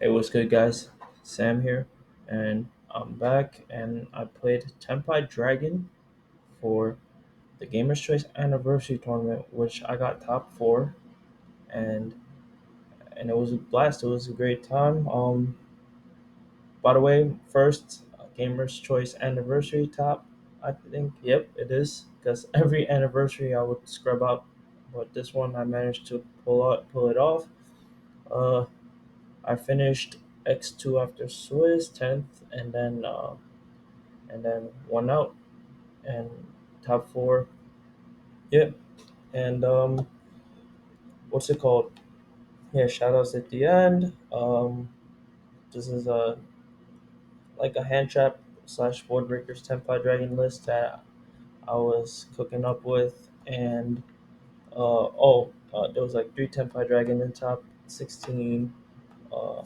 Hey, what's good, guys? Sam here, and I'm back, and I played Tenpai Dragon for the Gamers Choice Anniversary Tournament, which I got top four, and it was a blast. It was a great time. By the way, first Gamers Choice Anniversary top, I think. Yep, it is because every anniversary I would scrub up, but this one I managed to pull it off. Uh, I finished X2 after Swiss 10th, and then one out and top four. Yep. And what's it called? Yeah, shout outs at the end. This is a like a hand trap slash board breakers Tenpai Dragon list that I was cooking up with, and there was like three Tenpai Dragon in top 16. Uh,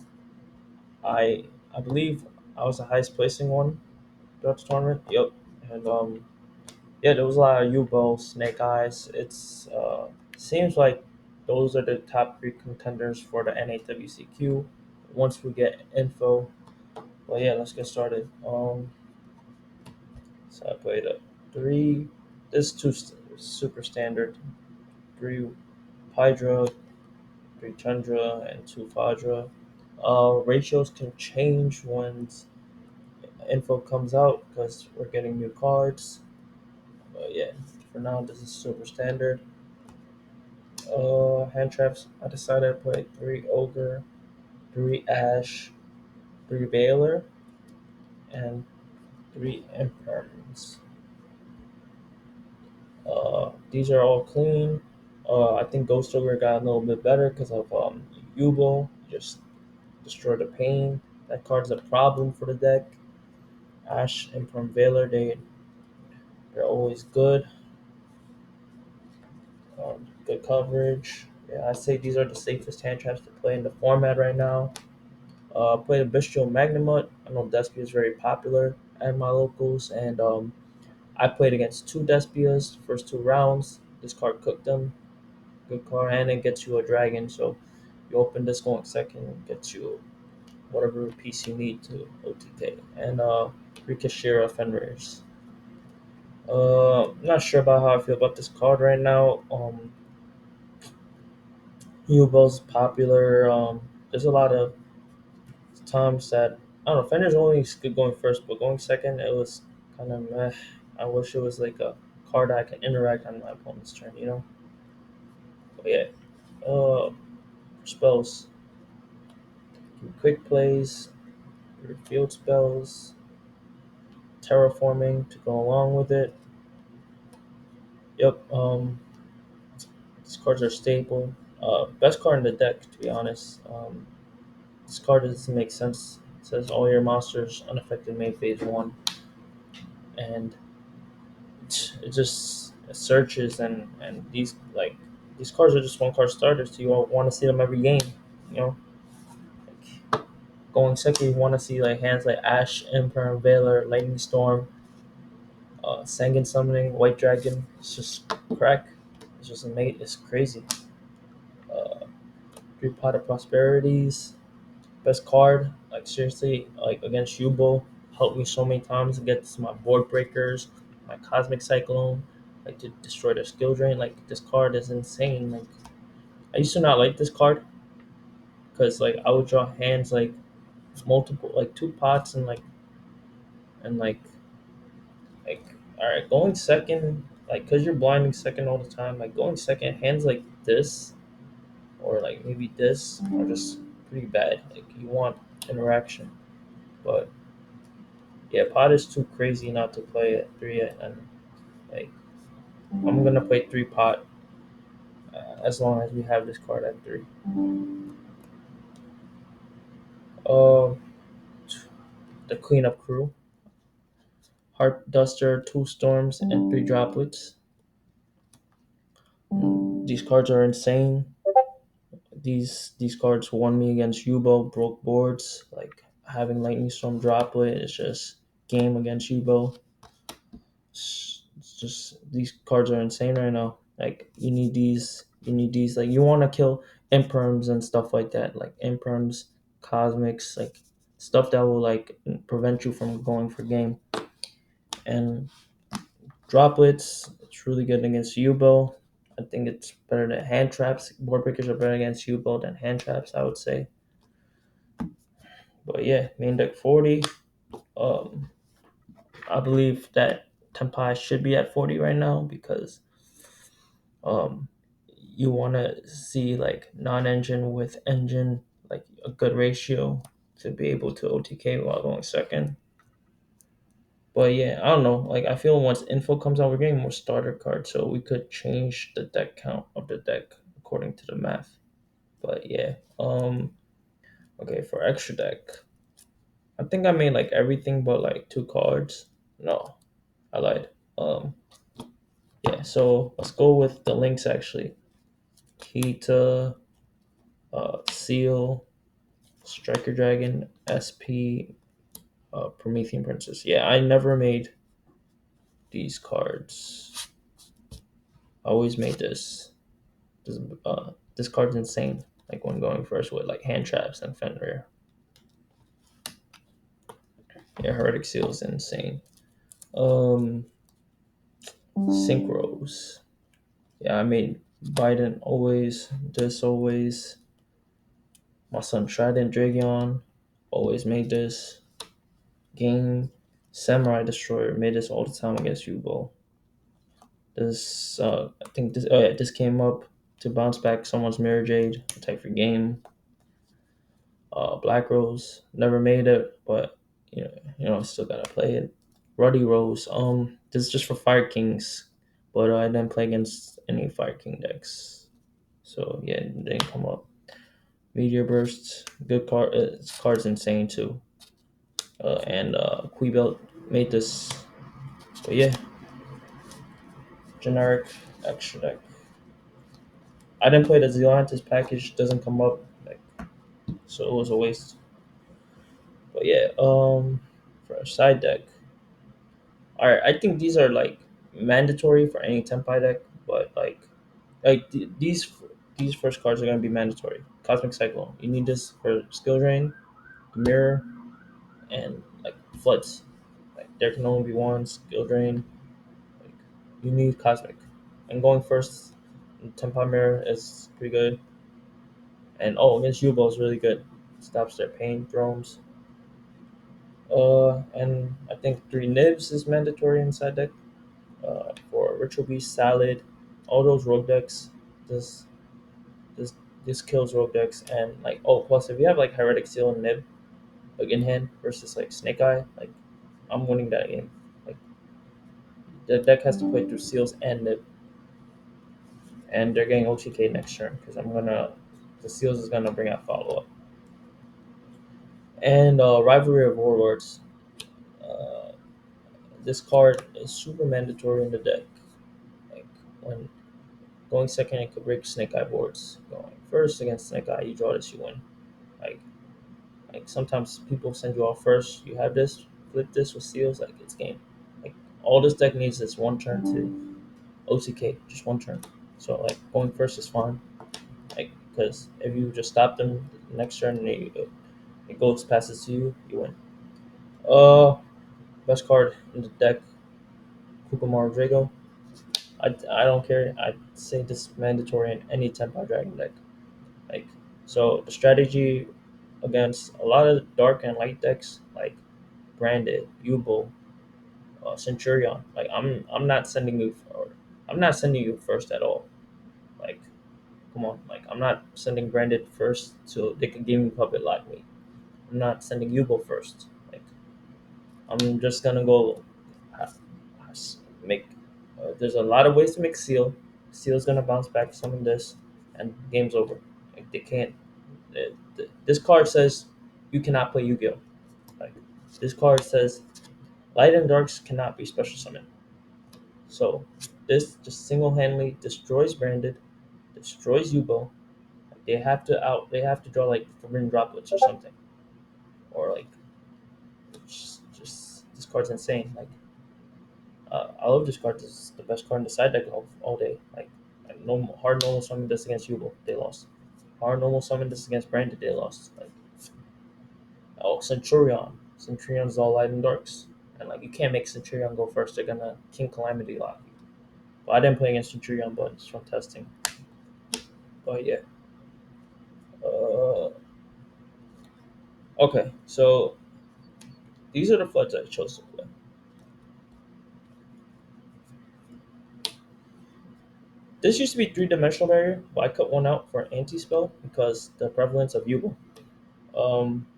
I believe I was the highest placing one throughout the tournament. Yep. And yeah, there was a lot of U-Bow, Snake Eyes. It's seems like those are the top three contenders for the NAWCQ. Once we get info, well, yeah, let's get started. So I played a three. This is super standard. Three Hydra, three Chandra, and two Fadra. Ratios can change once info comes out because we're getting new cards. But yeah, for now this is super standard. Hand traps. I decided to play three ogre, three ash, three Baylor, and three imperms. These are all clean. I think Ghost Ogre got a little bit better because of Yubo. Just destroy the pain. That card's a problem for the deck. Ash, Imperm, Baylor, they're always good. Good coverage. Yeah, I say these are the safest hand traps to play in the format right now. Played a Bistro Magnamut. I know Despia is very popular at my locals, and I played against two Despias first two rounds. This card cooked them. Good card, and it gets you a dragon. So you open this going second, gets you whatever piece you need to OTK. And Rikashira Fenrir's. Not sure about how I feel about this card right now. Yubo's popular. There's a lot of times that I don't know. Fender's only good going first, but going second, it was kind of meh. I wish it was like a card I can interact on my opponent's turn, you know. But yeah, spells, quick plays, your field spells, terraforming to go along with it. Yep. These cards are stable. Best card in the deck, to be honest. This card doesn't make sense. It says all your monsters unaffected May phase one, and it just searches and these cards are just one card starters. So you want to see them every game, you know. Like going second, you want to see like hands like Ash, Emperor, Valor, Lightning Storm, Sanguine Summoning, White Dragon. It's just crack. It's just amazing. It's crazy. Uh, Three Pot of Prosperities, best card. Like seriously, like against Yubo, helped me so many times against my board breakers, my Cosmic Cyclone, like to destroy their skill drain. Like this card is insane. Like I used to not like this card because like I would draw hands like multiple, like two pots and like all right, going second, like because you're blinding second all the time. Like going second, hands like this or like maybe this are just pretty bad. Like you want interaction, but yeah, pot is too crazy not to play at three, and like I'm gonna play three pot as long as we have this card at three. Uh, the cleanup crew, Heart Duster, two storms, and three droplets. These cards are insane. These cards won me against Yubo, broke boards. Like having Lightning Storm droplet is just game against Yubo. It's just these cards are insane right now. Like you need these. You need these. Like you want to kill imperms and stuff like that. Like imperms, cosmics, like stuff that will like prevent you from going for game. And droplets, it's really good against Yubo. I think it's better than hand traps. Board breakers are better against Yubo than hand traps, I would say. But yeah, main deck 40. Um, I believe that Tenpai should be at 40 right now because um, you want to see like non-engine with engine, like a good ratio to be able to OTK while going second. But yeah, I don't know. Like I feel once info comes out, we're getting more starter cards, so we could change the deck count of the deck according to the math. But yeah, okay, for extra deck, I think I made like everything but like two cards. No, I lied. Yeah, so let's go with the links actually. Kita, Seal, Striker Dragon, SP, Promethean Princess. Yeah, I never made these cards. I always made this. This card's insane. Like when going first with like hand traps and Fenrir. Yeah, Heretic Seal is insane. Um, Synchros. Yeah, I made Biden always. This always. My son Trident Dragon always made this. Game Samurai Destroyer made this all the time against Yubo. This I think this oh yeah, this came up to bounce back someone's Mirror Jade, type for game. Black Rose never made it, but still gotta play it. Ruddy Rose, this is just for Fire Kings, but I didn't play against any Fire King decks, so yeah, it didn't come up. Meteor Burst, good card. This card's insane too. And Quibelt made this, but yeah, generic extra deck. I didn't play the Zealantis package, doesn't come up, like, so it was a waste. But yeah, for a side deck, all right, I think these are like mandatory for any Tenpai deck, but these first cards are gonna be mandatory. Cosmic Cyclone, you need this for skill drain, mirror, and like floods. Like there can only be one skill drain. Like you need Cosmic, and going first, in Tenpai mirror is pretty good. And against Yubo is really good. Stops their pain thrones. And I think three nibs is mandatory inside deck. For Ritual Beast, Salad, all those rogue decks. This this this kills rogue decks, and like plus if you have like Heretic Seal and Nib like in hand versus like Snake Eye, like I'm winning that game. Like the deck has to play through Seals and Nib, and they're getting OTK next turn because the Seals is gonna bring out follow up. And Rivalry of Warlords. Uh, this card is super mandatory in the deck. Like when going second, it could break Snake Eye boards. Going first against Snake Eye, you draw this, you win. Like like sometimes people send you off first. You have this, flip this with seals, like it's game. Like all this deck needs is one turn to OTK, just one turn. So like going first is fine. Like because if you just stop them next turn and it goes passes to you, you win. Uh, Best card in the deck, Kukumar Drago. I don't care. I say this is mandatory in any Tenpai Dragon deck. Like so, the strategy against a lot of dark and light decks like Branded, Yubo, Centurion. Like I'm not sending you first at all. Like come on, like I'm not sending Branded first so they can give me puppet lock me. I'm not sending Yubo first. Like I'm just gonna go ha- make. There's a lot of ways to make Seal. Seal's gonna bounce back, summon this, and game's over. Like they can't. This card says you cannot play Yu-Gi-Oh. Like this card says light and darks cannot be special summoned. So this just single-handedly destroys Branded, destroys Yubo. Like, they have to out. They have to draw like forbidden droplets or something, or like just this card's insane. Like I love this card. This is the best card in the side deck of all day. Like normal, hard normal summon this against Yubo, they lost. Hard normal summon this against Branded, they lost. Like Oh, Centurion. Centurion's all light and darks. And like you can't make Centurion go first, they're gonna King Calamity lock you. But I didn't play against Centurion, but it's from testing. But yeah. Uh, okay, so these are the floods I chose to play. This used to be three-dimensional barrier, but I cut one out for anti-spell because the prevalence of Yubo.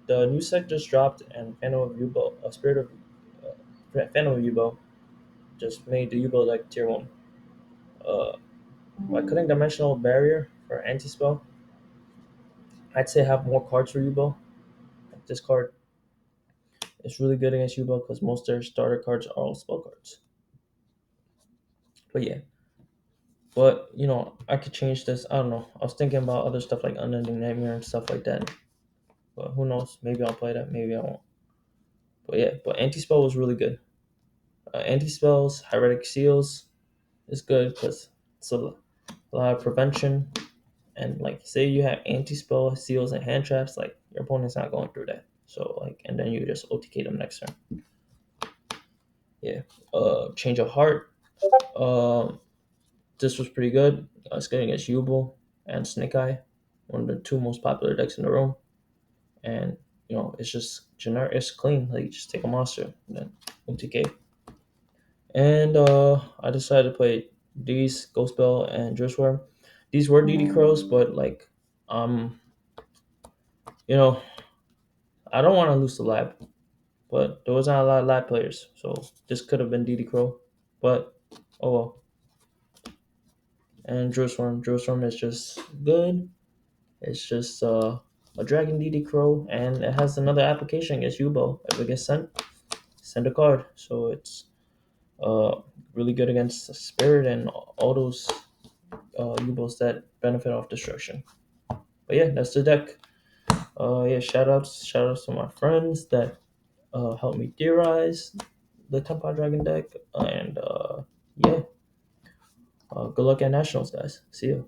The new set just dropped, and Phantom of Yubo, a spirit of Phantom of Yubo, just made the Yubo like tier one. Uh, by cutting dimensional barrier for anti-spell, I'd say have more cards for Yubo. Like this card is really good against Yubo because most of their starter cards are all spell cards. But yeah, but I could change this. I don't know. I was thinking about other stuff like Unending Nightmare and stuff like that. But who knows? Maybe I'll play that. Maybe I won't. But yeah, but anti spell was really good. Anti spells, Heretic Seals is good because it's a lot of prevention. And like, say you have anti spell seals and hand traps, like your opponent's not going through that. So like, and then you just OTK them next turn. Yeah. Change of Heart. Um, this was pretty good. It's good against Yubel and Snake Eye, one of the two most popular decks in the room. And it's just generic. It's clean. Like you just take a monster and then OTK. And I decided to play these Ghost Bell and Dressworm. These were DD Crows, but like, um, you know, I don't want to lose the lab, but there was not a lot of lab players, so this could have been DD Crow, but oh well. And Dressworm is just good. It's just a Dragon DD Crow, and it has another application against Yubo. If it gets send a card. So it's uh really good against Spirit and all those Yubos that benefit off destruction. But yeah, that's the deck. Yeah, shout outs to my friends that helped me theorize the Tenpai Dragon deck, and yeah, good luck at nationals, guys. See you.